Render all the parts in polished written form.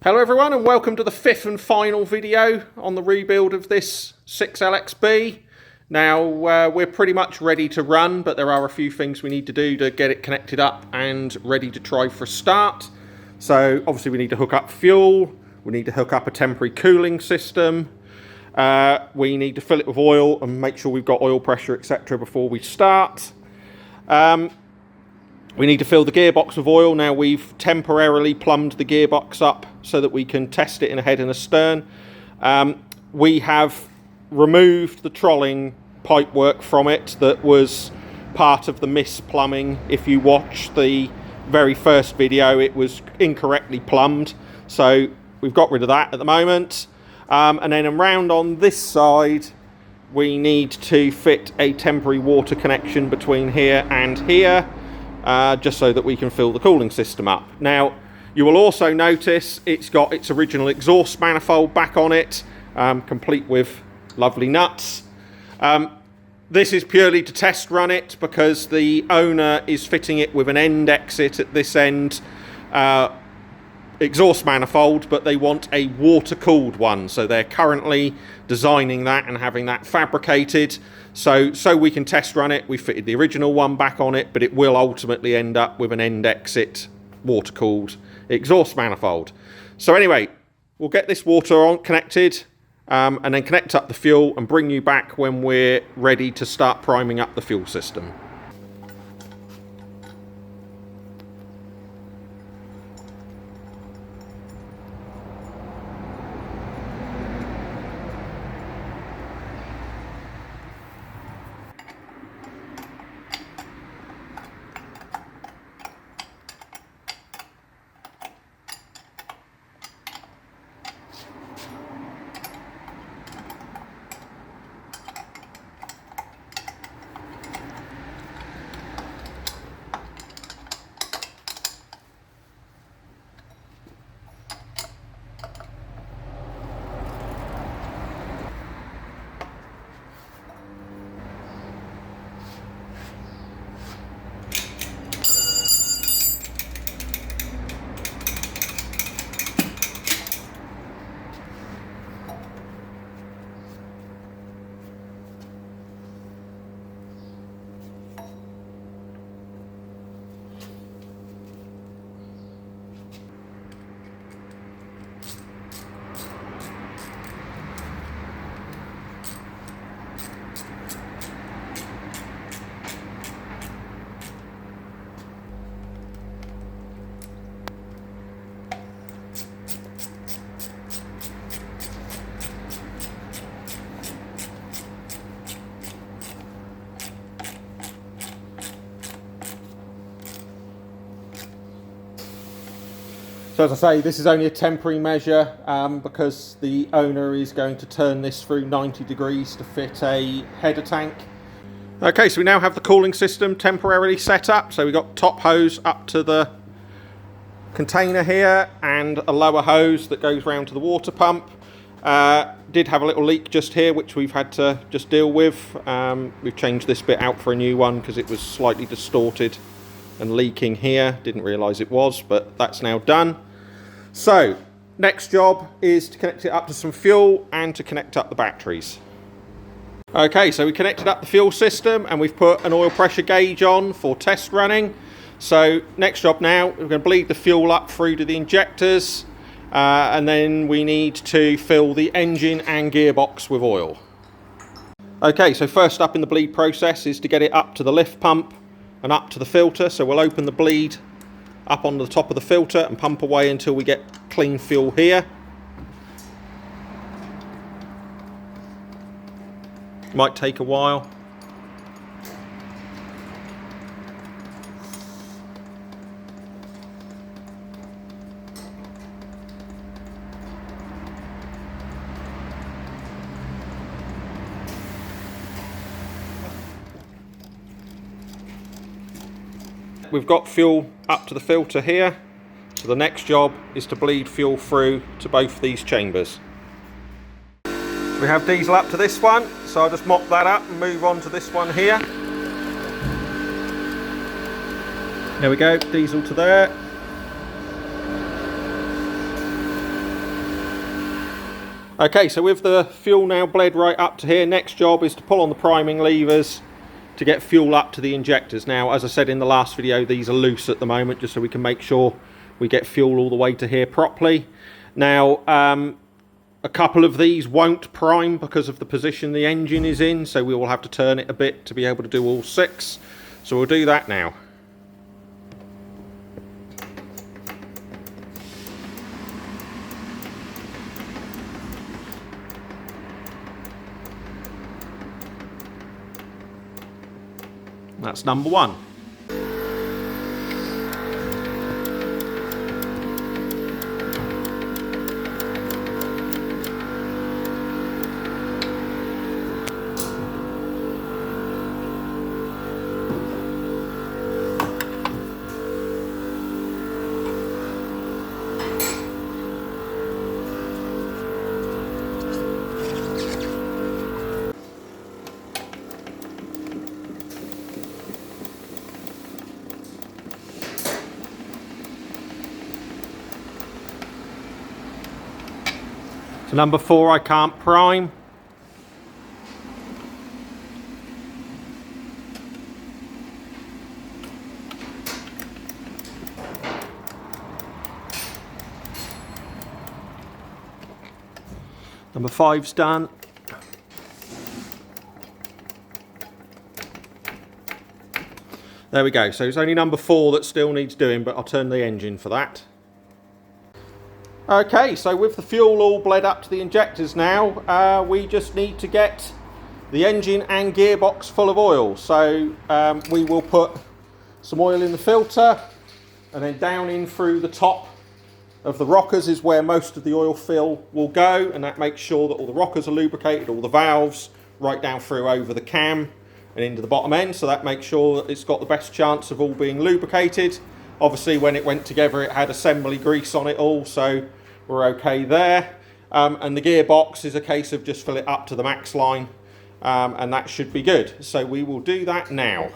Hello everyone and welcome to the fifth and final video on the rebuild of this 6LXB. Now we're pretty much ready to run, but there are a few things we need to do to get it connected up and ready to try for a start. So obviously we need to hook up fuel, we need to hook up a temporary cooling system, we need to fill it with oil and make sure we've got oil pressure, etc. before we start. We need to fill the gearbox with oil. Now we've temporarily plumbed the gearbox up so that we can test it in a head and a stern. We have removed the trolling pipework from it that was part of the misplumbing. If you watch the very first video, it was incorrectly plumbed. So we've got rid of that at the moment. And then around on this side, we need to fit a temporary water connection between here and here. Just so that we can fill the cooling system up. Now, you will also notice it's got its original exhaust manifold back on it, complete with lovely nuts. This is purely to test run it because the owner is fitting it with an end exit at this end exhaust manifold, but they want a water-cooled one. So they're currently designing that and having that fabricated. So we can test run it. We fitted the original one back on it, but it will ultimately end up with an end exit water-cooled exhaust manifold. So anyway, we'll get this water on connected and then connect up the fuel and bring you back when we're ready to start priming up the fuel system. So as I say, this is only a temporary measure because the owner is going to turn this through 90 degrees to fit a header tank. Okay, so we now have the cooling system temporarily set up. So we've got top hose up to the container here and a lower hose that goes round to the water pump. Did have a little leak just here, which we've had to just deal with. We've changed this bit out for a new one because it was slightly distorted and leaking here. Didn't realise it was, but that's now done. So next job is to connect it up to some fuel and to connect up the batteries. Okay, so we connected up the fuel system and we've put an oil pressure gauge on for test running. So next job now, we're going to bleed the fuel up through to the injectors and then we need to fill the engine and gearbox with oil. Okay, so first up in the bleed process is to get it up to the lift pump and up to the filter. So we'll open the bleed up on the top of the filter and pump away until we get clean fuel here. Might take a while. We've got fuel up to the filter here, so the next job is to bleed fuel through to both these chambers. We have diesel up to this one, so I'll just mop that up and move on to this one here. There we go, diesel to there. Okay, so with the fuel now bled right up to here, next job is to pull on the priming levers to get fuel up to the injectors. Now, as I said in the last video, these are loose at the moment, just so we can make sure we get fuel all the way to here properly. Now, a couple of these won't prime because of the position the engine is in, so we will have to turn it a bit to be able to do all 6. So we'll do that now. That's number 1. So number 4 I can't prime. Number 5's done. There we go. So it's only number 4 that still needs doing, but I'll turn the engine for that. Okay, so with the fuel all bled up to the injectors now, we just need to get the engine and gearbox full of oil. So we will put some oil in the filter, and then down in through the top of the rockers is where most of the oil fill will go, and that makes sure that all the rockers are lubricated, all the valves, right down through over the cam and into the bottom end. So that makes sure that it's got the best chance of all being lubricated. Obviously when it went together it had assembly grease on it all, so we're okay there. And the gearbox is a case of just fill it up to the max line, and that should be good. So we will do that now.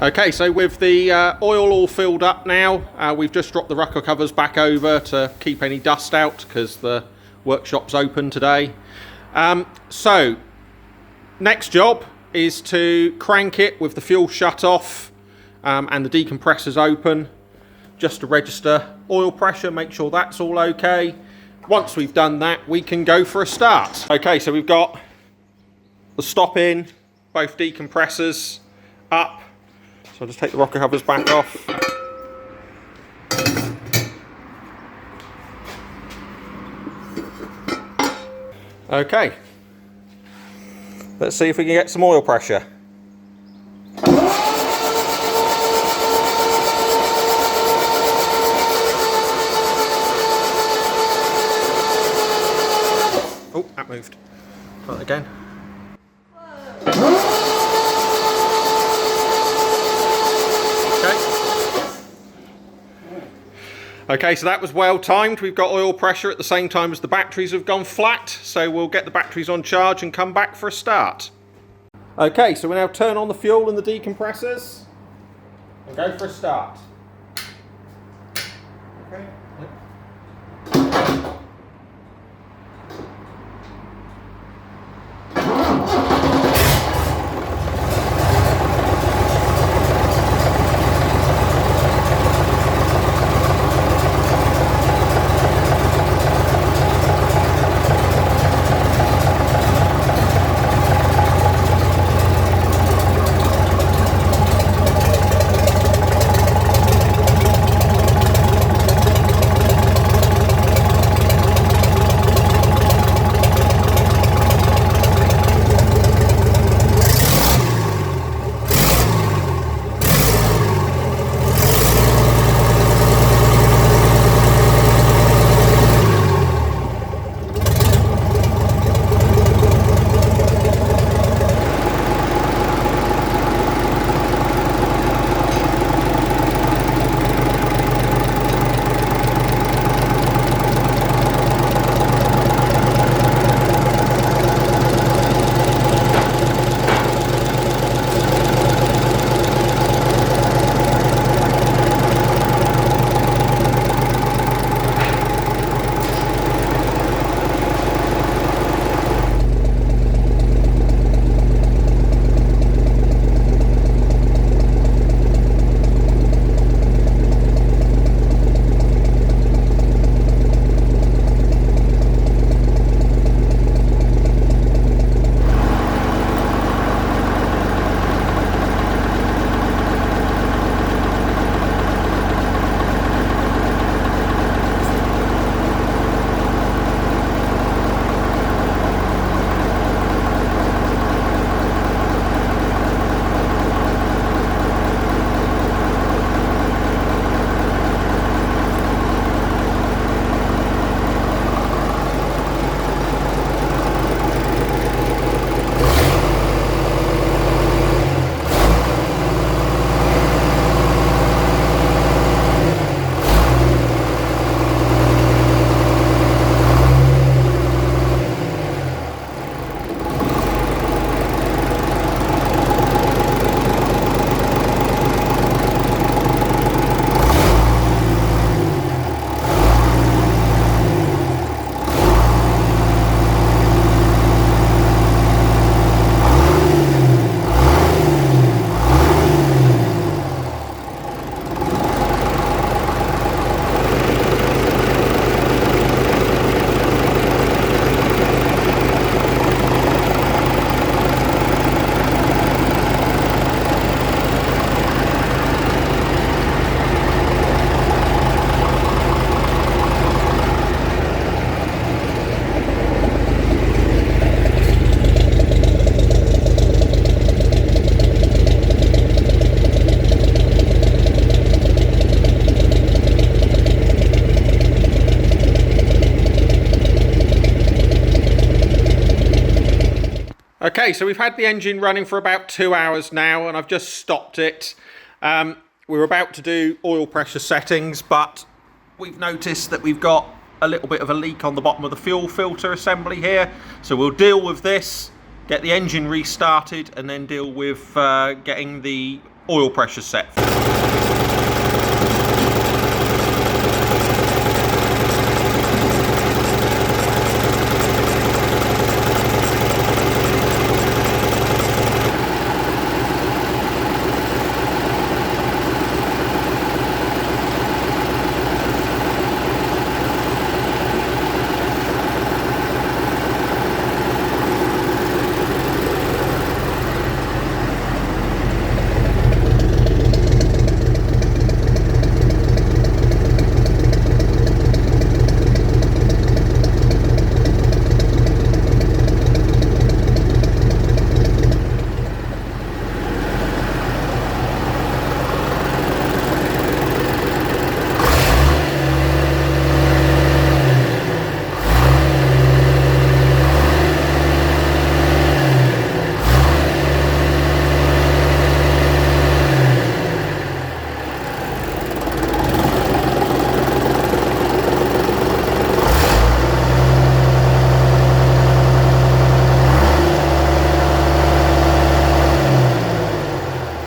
Okay, so with the oil all filled up now, we've just dropped the rocker covers back over to keep any dust out because the workshop's open today. So next job is to crank it with the fuel shut off and the decompressors open, just to register oil pressure, make sure that's all okay. Once we've done that, we can go for a start. Okay, so we've got the stop in, both decompressors up. So I'll just take the rocker covers back off. Okay, let's see if we can get some oil pressure. Oh, that moved. Try that again. Okay, so that was well timed. We've got oil pressure at the same time as the batteries have gone flat, so we'll get the batteries on charge and come back for a start. Okay, so we now turn on the fuel and the decompressors and go for a start. Okay. Okay, so we've had the engine running for about 2 hours now, and I've just stopped it. We're about to do oil pressure settings, but we've noticed that we've got a little bit of a leak on the bottom of the fuel filter assembly here. So we'll deal with this, get the engine restarted, and then deal with getting the oil pressure set.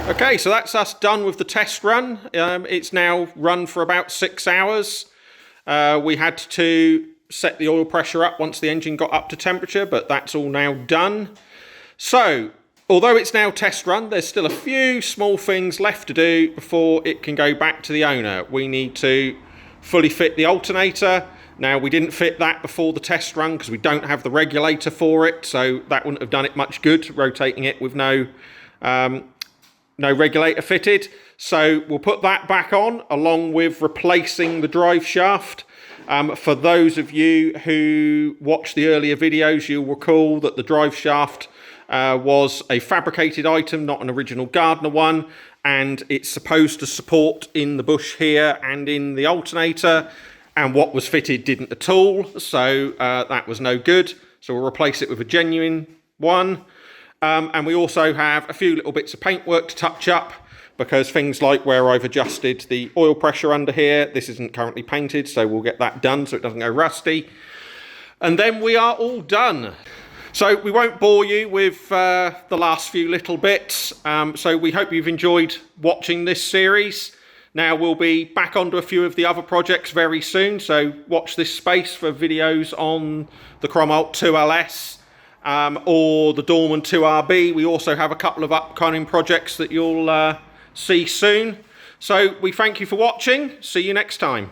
Okay, so that's us done with the test run. It's now run for about 6 hours. We had to set the oil pressure up once the engine got up to temperature, but that's all now done. So, although it's now test run, there's still a few small things left to do before it can go back to the owner. We need to fully fit the alternator. Now, we didn't fit that before the test run because we don't have the regulator for it, so that wouldn't have done it much good, rotating it with no regulator fitted. So we'll put that back on along with replacing the drive shaft. For those of you who watched the earlier videos, you'll recall that the drive shaft was a fabricated item, not an original Gardner one, and it's supposed to support in the bush here and in the alternator, and what was fitted didn't at all, so that was no good. So we'll replace it with a genuine one. And we also have a few little bits of paintwork to touch up, because things like where I've adjusted the oil pressure under here, this isn't currently painted, so we'll get that done so it doesn't go rusty. And then we are all done. So we won't bore you with the last few little bits. So we hope you've enjoyed watching this series. Now we'll be back onto a few of the other projects very soon, so watch this space for videos on the Cromwell 2LS. Or the Dorman 2RB. We also have a couple of upcoming projects that you'll see soon. So we thank you for watching. See you next time.